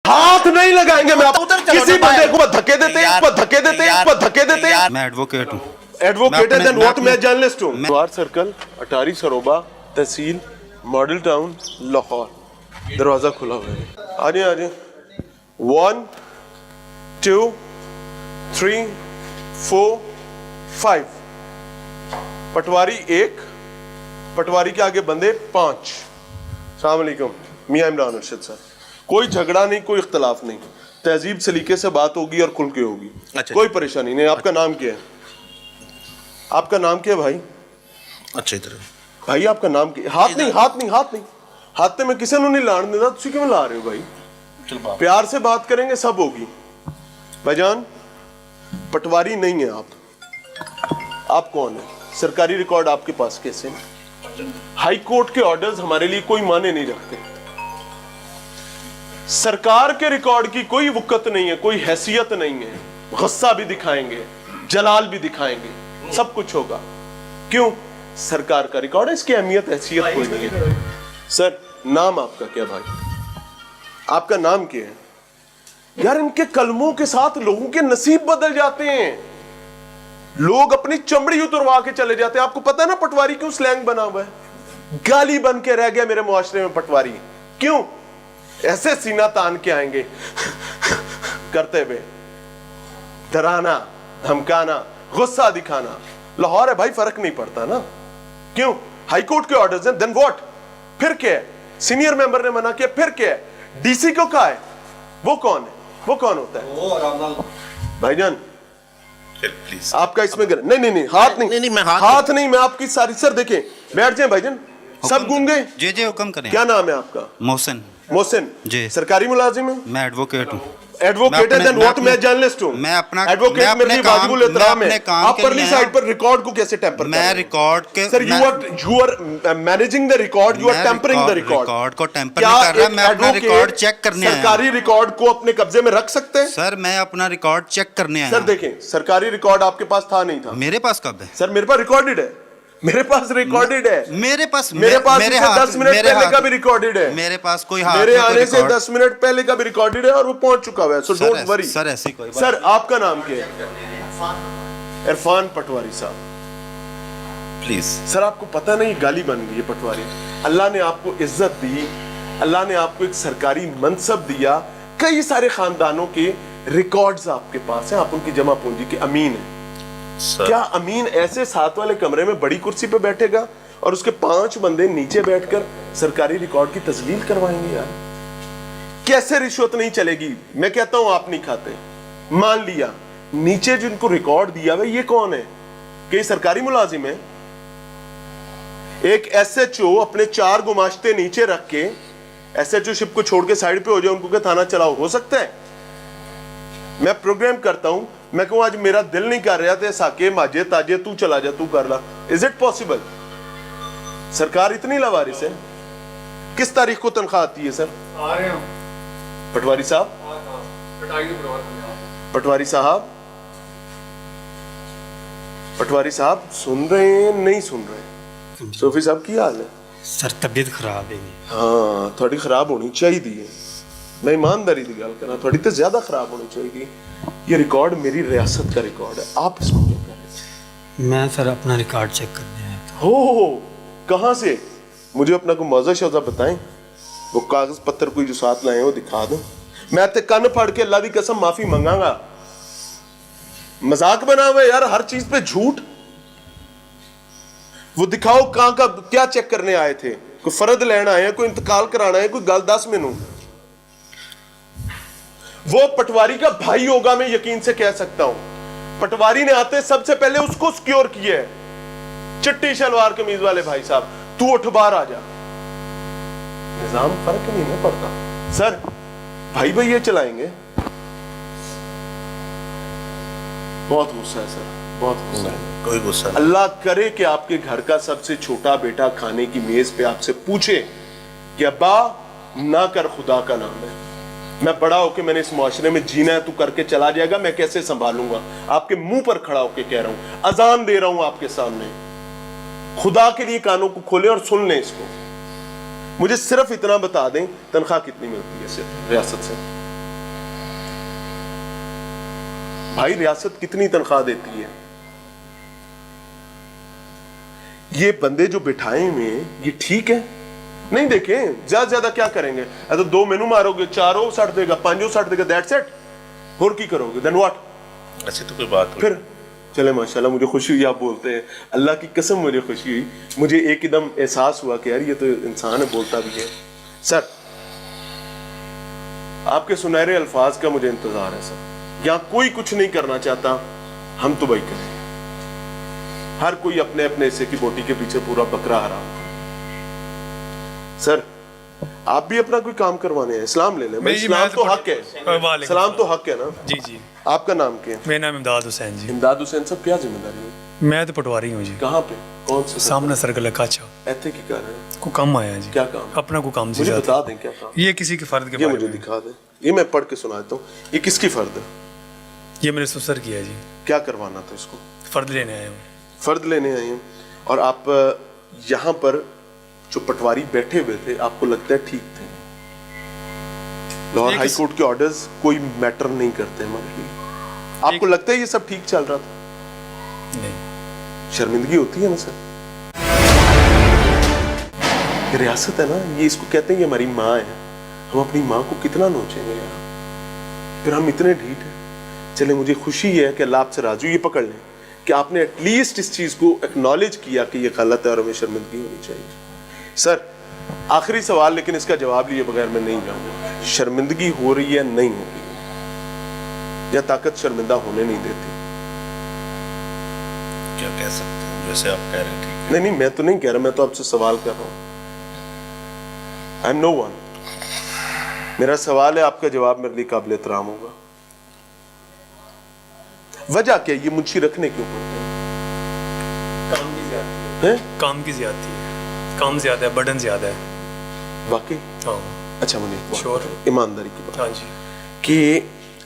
ہاتھ نہیں لگائیں گے. میں آپ کسی بندے کو دھکے دیتے ہیں. میں ایڈوکیٹ ہوں. ایڈوکیٹ ہے دین واٹ؟ میں جرنلسٹ ہوں. دوار سرکل، اٹاری سروبا تحصیل ماڈل ٹاؤن لاہور. دروازہ کھلا ہوا ہے. آ جائیں 1 2 3 4 5. پٹواری 1، پٹواری کے آگے بندے 5. السلام علیکم. میاں عمران ارشد صاحب. کوئی جھگڑا نہیں، کوئی اختلاف نہیں، تہذیب سلیقے سے بات ہوگی اور کھل کے ہوگی. کوئی پریشانی نہیں. آپ کا نام کیا ہے؟ آپ کا نام کیا ہے بھائی؟ اچھا ادھر بھائی آپ کا نام کیا؟ ہاتھ نہیں. ہاتھ میں کسی نے نہیں لانے دیتا. تسی کیوں لا رہے ہو بھائی؟ پیار سے بات کریں گے سب ہوگی. بھائی جان پٹواری نہیں ہے آپ کون ہیں؟ سرکاری ریکارڈ آپ کے پاس کیسے ہیں؟ ہائی کورٹ کے آرڈرز ہمارے لیے کوئی معنی نہیں رکھتے. سرکار کے ریکارڈ کی کوئی وقت نہیں ہے، کوئی حیثیت نہیں ہے. غصہ بھی دکھائیں گے، جلال بھی دکھائیں گے، سب کچھ ہوگا. کیوں؟ سرکار کا ریکارڈ ہے، اس کی اہمیت حیثیت کوئی نہیں ہے. سر نام آپ کا کیا بھائی؟ آپ کا نام کیا ہے؟ یار ان کے کلموں کے ساتھ لوگوں کے نصیب بدل جاتے ہیں. لوگ اپنی چمڑی اتروا کے چلے جاتے ہیں. آپ کو پتا ہے نا پٹواری کیوں سلینگ بنا ہوا ہے؟ گالی بن کے رہ گیا میرے معاشرے میں پٹواری. کیوں؟ ایسے سینہ تان کے آئیں گے کرتے ہوئے، ڈرانا، دھمکانا، غصہ دکھانا. لاہور ہے بھائی، فرق نہیں پڑتا نا. کیوں؟ ہائی کورٹ کے آرڈرز ہیں. دین واٹ؟ پھر کیا ہے؟ سینئر ممبر نے منع کیا، پھر کیا ہے؟ ڈی سی کو کہا ہے. وہ کون ہے؟ وہ کون ہوتا ہے؟ بھائی جان آپ کا اس میں نہیں ہاتھ نہیں. میں آپ کی ساری سر دیکھیں، بیٹھ جائیں بھائی جان. سب گونگے؟ جی حکم کریں. کیا نام ہے آپ کا؟ محسن. جی. سرکاری ملازم ہیں؟ میں ایڈوکیٹ ہوں. ایڈوکیٹ ہے دین واٹ؟ میں جرنلسٹ ہوں. میں اپنا ایڈوکیٹ میرے لیے واجب الاحترام ہے. آپ پرلی سائڈ پر ریکارڈ کو کیسے ٹیمپر کر رہے ہیں؟ میں ریکارڈ کے sir you are managing the record, you are tampering the record. Record کو ٹیمپر نہیں کر رہا، میں اپنا ریکارڈ چیک کرنے آیا ہوں. سرکاری ریکارڈ کو اپنے قبضے میں رکھ سکتے ہیں؟ سر میں اپنا ریکارڈ چیک کرنے آیا ہوں. سر دیکھیں سرکاری ریکارڈ آپ کے پاس تھا نہیں تھا؟ میرے پاس کب ہے؟ سر میرے پاس ریکارڈڈ ہے. میرے پاس ریکارڈڈ ہے. میرے پاس 10 منٹ پہلے کا بھی ریکارڈڈ ہے. میرے پاس کوئی ہاتھ میرے آنے سے 10 منٹ پہلے کا بھی ریکارڈڈ ہے اور وہ پہنچ چکا ہوا ہے. So don't worry. سر ایسی کوئی بات. سر آپ کا نام کیا ہے؟ عرفان پٹواری صاحب. پلیز سر آپ کو پتہ نہیں گالی بن گئی ہے پٹواری. اللہ نے آپ کو عزت دی، اللہ نے آپ کو ایک سرکاری منصب دیا. کئی سارے خاندانوں کے ریکارڈز آپ کے پاس ہیں. آپ ان کی جمع پونجی کے امین ہیں. کیا امین ایسے ساتھ والے کمرے میں بڑی کرسی پہ بیٹھے گا اور اس کے 5 بندے نیچے بیٹھ کر سرکاری ریکارڈ کی تسجیل کروائیں گے؟ یار کیسے رشوت نہیں چلے گی؟ میں کہتا ہوں آپ نہیں کھاتے. مان لیا نیچے جن کو ریکارڈ دیا ہے یہ کون ہے؟ کہ یہ سرکاری ملازم ہے. ایک ایس ایچ او اپنے 4 گماشتے نیچے رکھ کے ایس ایچ او شپ کو چھوڑ کے سائیڈ پہ ہو جائے، ان کو کہ تھانہ چلاؤ، ہو سکتا ہے؟ میں پروگرام کرتا ہوں، میں کہوں آج میرا دل نہیں کر رہا تھے ساکے ماجے تاجے تو چلا جا، تو کر لا. Is it possible? سرکار اتنی لاوارث ہے. کس تاریخ کو تنخواہ آتی ہے سر؟ پٹواری صاحب، پٹواری صاحب، پٹواری صاحب سن رہے ہیں نہیں سن رہے؟ صوفی صاحب کی حال ہے؟ سر طبیعت خراب ہے. ہاں تھوڑی خراب ہونی چاہیے. میں ایمانداری دی گل کرنا، تھوڑی تو زیادہ خراب ہونی چاہیے. یہ ریکارڈ میری ریاست کا ریکارڈ ہے، آپ اس کو کیا کر رہے ہیں؟ میں سر اپنا ریکارڈ چیک کرنے آیا تھا. ہو کہاں سے؟ مجھے اپنا کوئی موضوع شوضہ بتائیں. وہ کاغذ پتر کوئی جو ساتھ لائے ہیں وہ دکھا دیں. میں تے کن پھڑ کے اللہ دی قسم معافی منگا گا. مذاق بنا ہوا ہے یار، ہر چیز پہ جھوٹ. وہ دکھاؤ کہاں کا کیا چیک کرنے آئے تھے؟ کوئی فرد لینا آئے ہیں، کوئی انتقال کرانا ہے، کوئی گل 10 مینوں. وہ پٹواری کا بھائی ہوگا، میں یقین سے کہہ سکتا ہوں. پٹواری نے آتے سب سے پہلے اس کو سکیور کیا ہے. چٹی شلوار قمیض والے بھائی صاحب، تو اٹھ باہر آ جا. نظام فرق نہیں نہ پڑتا. سر بھائی بھائی یہ چلائیں گے. بہت غصہ ہے سر، بہت غصہ ہے. کوئی غصہ نہیں. اللہ کرے کہ آپ کے گھر کا سب سے چھوٹا بیٹا کھانے کی میز پہ آپ سے پوچھے کہ ابا نہ کر خدا کا نام ہے، میں بڑا ہو کے میں نے اس معاشرے میں جینا ہے، تو کر کے چلا جائے گا، میں کیسے سنبھالوں گا؟ آپ کے منہ پر کھڑا ہو کے کہہ رہا ہوں، اذان دے رہا ہوں آپ کے سامنے. خدا کے لیے کانوں کو کھولیں اور سن لیں اس کو. مجھے صرف اتنا بتا دیں تنخواہ کتنی ملتی ہے صرف ریاست سے؟ भाई रियासत कितनी तनख्वाह देती है? ये बंदे जो बिठाए हुए हैं ये ठीक है? नहीं, देखें ज्यादा ज्यादा क्या करेंगे? तो 2 मेनू मारोगे, 4 सट देगा, 5 सट देगा, दैट्स इट। और की करोगे? Then what? ऐसे तो कोई बात फिर चले माशाल्लाह, मुझे खुशी हुई आप बोलते हैं, अल्लाह की कसम मुझे खुशी हुई, मुझे एकदम एहसास हुआ कि यार ये तो इंसान है, बोलता भी है। सर आपके सुनहरे अल्फाज का मुझे इंतजार है सर। यहाँ कोई कुछ नहीं करना चाहता, हम तो भाई करें। हर कोई अपने अपने हिस्से की बोटी के पीछे पूरा बकरा हराम। सर आप भी अपना कोई काम करवाने हैं, इस्लाम ले लें। इस्लाम तो हक है, इस्लाम तो हक है ना। जी जी। आपका नाम क्या है? मेरा नाम इमदाद हुसैन जी। इमदाद हुसैन साहब, क्या जिम्मेदारी है? मैं तो पटवारी हूँ जी। कहाँ पे? कौन से? सामने सर्कल काचा। ऐसे की कर रहे हैं? को काम आया जी। क्या काम? अपना को काम से मुझे जाता बता दें क्या काम? ये किसी के फर्द के ये बारे मुझे में। दिखा दें, ये मैं पढ़ के सुनाता हूँ। ये किसकी फर्द है? ये मेरे ससुर की है जी। क्या करवाना था इसको? फर्द लेने आया हूँ। फर्द लेने आए हैं। और आप यहाँ पर जो पटवारी बैठे हुए थे, आपको लगता है ठीक थे? लाहौर हाई कोर्ट के ऑर्डर्स कोई मैटर नहीं करते हमारे लिए। आपको लगता है ये सब ठीक चल रहा था? नहीं। शर्मिंदगी होती है ना सर। ये रियासत है ना, ये इसको कहते हैं ये हमारी माँ है। हम अपनी माँ को कितना नोचेंगे यार, फिर हम इतने ढीठ हैं। चले मुझे खुशी है कि अल्लाह आपसे राजू ये पकड़ लें कि आपने एटलीस्ट इस चीज को एक्नॉलेज किया कि ये गलत है और हमें शर्मिंदगी होनी चाहिए। सर आखिरी सवाल, लेकिन इसका जवाब लिए बगैर मैं नहीं जाऊंगा। शर्मिंदगी हो रही है, नहीं हो रही है, या ताकत शर्मिंदा होने नहीं देती? क्या कह सकते हैं, जैसे आप कह रहे हैं ठीक है। नहीं नहीं, मैं तो नहीं कह रहा, मैं तो आपसे सवाल कर रहा हूं। I am no one. मेरा सवाल है, आपका जवाब मेरे लिए काबिल एहतराम होगा। वजह क्या, ये मुंशी रखने क्यों पड़ते हैं? काम की ज्यादा है। काम की ज्यादा है, काम ज्यादा है, बर्डन ज्यादा है। वाकई? हाँ। अच्छा मुझे श्योर, ईमानदारी की बात। हाँ जी। कि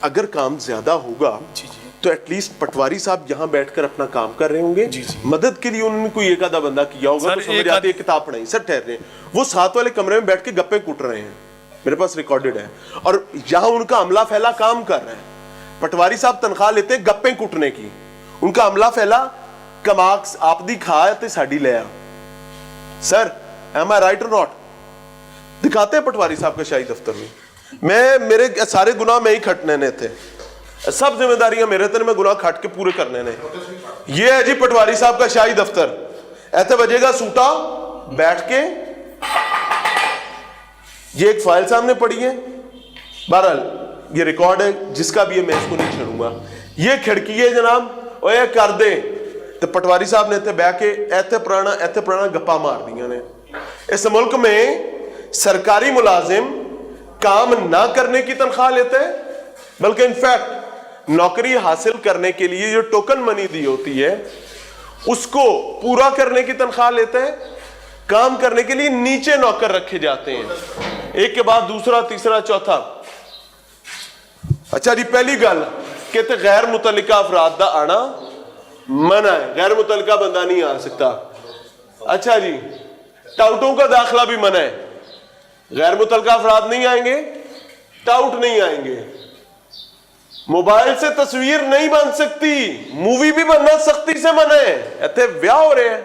अगर काम ज्यादा होगा जी जी। तो एटलीस्ट पटवारी साहब यहाँ बैठकर अपना काम कर रहे होंगे। जी जी। मदद के लिए उन्होंने कोई एक आधा बंदा किया होगा तो समझ आती है किताब पढ़ाई। सर ठहर रहे, वो साथ वाले कमरे में बैठ के गप्पे कूट रहे हैं, मेरे पास रिकॉर्डेड है। और यहाँ उनका अमला फैला काम कर रहा है। पटवारी साहब तनख्वाह लेते हैं गप्पे कूटने की, उनका अमला फैला कमाक्स आप दी खा ते साड़ी ले आ। सर एम आई राइट और नॉट? दिखाते हैं पटवारी साहब के शाही दफ्तर में। मेरे सारे गुनाह में ही खटने ने थे, सब जिम्मेदारियां मेरे थे, मैं गुनाह खट के पूरे करने ने। ये है जी पटवारी साहब का शाही दफ्तर। ऐसे बजेगा सूटा बैठ के, ये एक फाइल सामने पड़ी है, बहरहाल ये रिकॉर्ड है, जिसका भी है मैं इसको नहीं छेड़ूंगा। ये खिड़की है जनाब, और ये कर दे तो पटवारी साहब ने बह के ऐथे पुराना गप्पा मार दिया ने। इस मुल्क में सरकारी मुलाजिम काम ना करने की तनख्वाह लेते हैं, बल्कि इनफैक्ट नौकरी हासिल करने के लिए जो टोकन मनी दी होती है उसको पूरा करने की तनख्वाह लेते हैं। काम करने के लिए नीचे नौकर रखे जाते हैं, एक के बाद दूसरा, तीसरा, चौथा। अच्छा जी, पहली गल कहते गैर मुतल्लिका अफराद दा आना मना है, गैर मुतल्लिका बंदा नहीं आ सकता। अच्छा जी, टाउटों का दाखिला भी मना है, गैर मुतल्लिका अफराद नहीं आएंगे, टाउट नहीं आएंगे। मोबाइल से तस्वीर नहीं बन सकती, मूवी भी बनना सख्ती से मना है। ऐसे ब्याह हो रहे हैं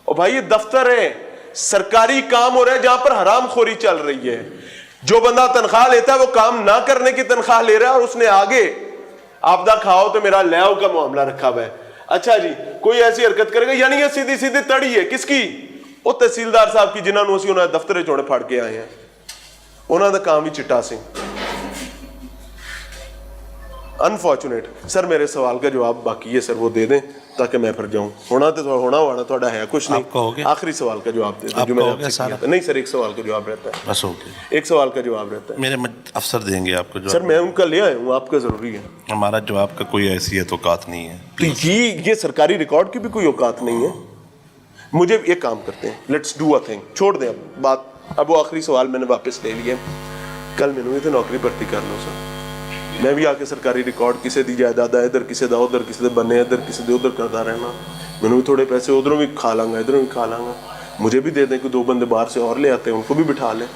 और भाई ये दफ्तर है, सरकारी काम हो रहा है जहां पर हराम खोरी चल रही है। जो बंदा तनख्वाह लेता है वो काम ना करने की तनख्वाह ले रहा है, और उसने आगे आपदा खाओ तो मेरा ले आओ का मामला रखा हुआ है। अच्छा जी, कोई ऐसी हरकत करेगा, यानी ये सीधी सीधी तड़ी है किसकी? वो तहसीलदार साहब की, जिन्होंने ਅਸੀਂ ਉਹਨਾਂ दफ्तर चोड़े फड़ के आए हैं, उन्होंने काम ही चिट्टा सी। अनफॉर्चुनेट। सर मेरे सवाल का जवाब बाकी है सर, वो दे दें ताकि मैं फिर जाऊं। होना थोड़ा है कुछ नहीं। आखिरी सवाल का जवाब दे दें जो मैंने आपसे किया था। नहीं सर, एक सवाल का जवाब रहता है, बस हो गया। एक सवाल का जवाब रहता है। मेरे अफसर देंगे आपको जवाब। सर मैं उनका ले आया हूँ, आपका जरूरी है। हमारा जवाब का कोई हैसियत औकात नहीं है। तो ये सरकारी रिकॉर्ड की भी कोई औकात नहीं है। मुझे एक काम करते हैं, लेट्स डू अ थिंग, छोड़ दें अब बात। अब वो आखिरी सवाल मैंने वापस ले लिया। कल मैंने तो नौकरी भर्ती कर लो सर, मैं भी आके सरकारी रिकॉर्ड किसी दी जायदाद है, इधर किसी दा उधर किसी दे बने, इधर किसी दे उधर करता रहना। मैंने भी थोड़े पैसे उधरों भी खा लांगा, इधरों भी खा लांगा। मुझे भी दे दें कि 2 बंदे बाहर से और ले आते हैं, उनको भी बिठा लें।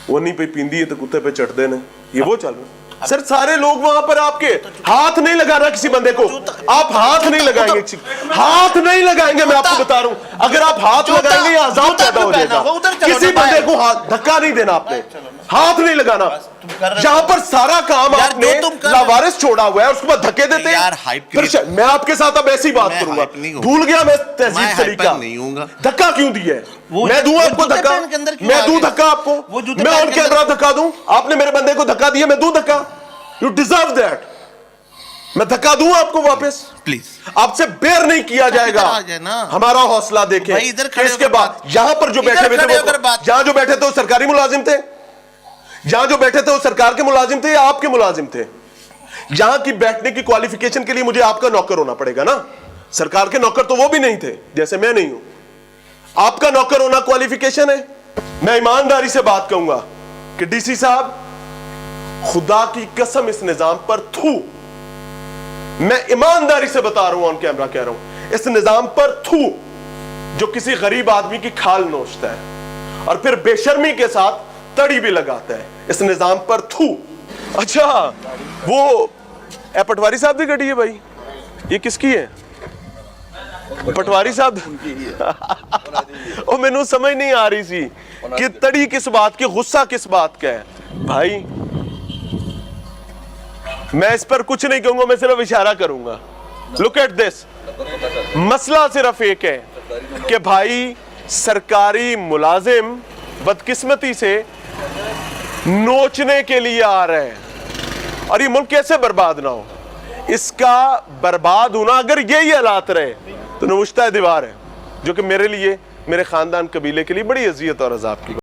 वो नहीं पे पींदी है तो कुत्ते पे चढ़ते हैं, ये वो चल रहा है। सर सारे लोग वहां पर आपके हाथ नहीं लगाना किसी बंदे को, आप हाथ नहीं लगाएंगे, हाथ नहीं लगाएंगे, मैं आपको बता रहा हूं। अगर आप हाथ लगाएंगे ये अजाब पैदा हो जाएगा। किसी बंदे को हाथ धक्का नहीं देना, आपने हाथ नहीं लगाना। जहां पर सारा काम आपने लावारिस छोड़ा हुआ है उसके बाद धक्के देते हैं। मैं आपके साथ अब ऐसी बात करूंगा, भूल गया मैं तहजीब सलीका, धक्का क्यों दिया है? मैं दूं आपको धक्का, मैं दूं धक्का आपको, मैं ऑन कैमरा धक्का दूं? आपने मेरे बंदे को धक्का दिया, मैं दूं धक्का? You deserve that. मैं धक्का दूं आपको वापस? प्लीज आपसे बेर नहीं किया जाएगा। हमारा हौसला देखें। इसके बाद यहां पर जो बैठे थे, जहां जो बैठे थे वो सरकारी मुलाजिम थे, जहां जो बैठे थे वो सरकार के मुलाजिम थे या आपके मुलाजिम थे? यहां की बैठने की क्वालिफिकेशन के लिए मुझे आपका नौकर होना पड़ेगा ना। सरकार के नौकर तो वो भी नहीं थे जैसे मैं नहीं हूं। आपका नौकर होना क्वालिफिकेशन है। मैं ईमानदारी से बात कहूंगा कि डीसी साहब, खुदा की कसम इस निजाम पर थू, मैं ईमानदारी से बता रहा हूं, ऑन कैमरा कह रहा हूं, इस निजाम पर थू जो किसी गरीब आदमी की खाल नोचता है और फिर बेशर्मी के साथ तड़ी भी लगाता है, इस निजाम पर थू। अच्छा, वो पटवारी साहब की गड्डी है भाई, ये किसकी है? पटवारी साहब और मैनू समझ नहीं आ रही सी कि तड़ी किस बात की, गुस्सा किस बात का है। भाई मैं इस पर कुछ नहीं कहूंगा, मैं सिर्फ इशारा करूंगा। लुक एट दिस, मसला सिर्फ एक है कि भाई सरकारी मुलाजिम बदकिस्मती से नोचने के लिए आ रहे हैं और ये मुल्क कैसे बर्बाद ना हो। इसका बर्बाद होना अगर यही हालात रहे तो नवुश्ता दीवार है, जो कि मेरे लिए, मेरे खानदान कबीले के लिए बड़ी अजियत और अजाब की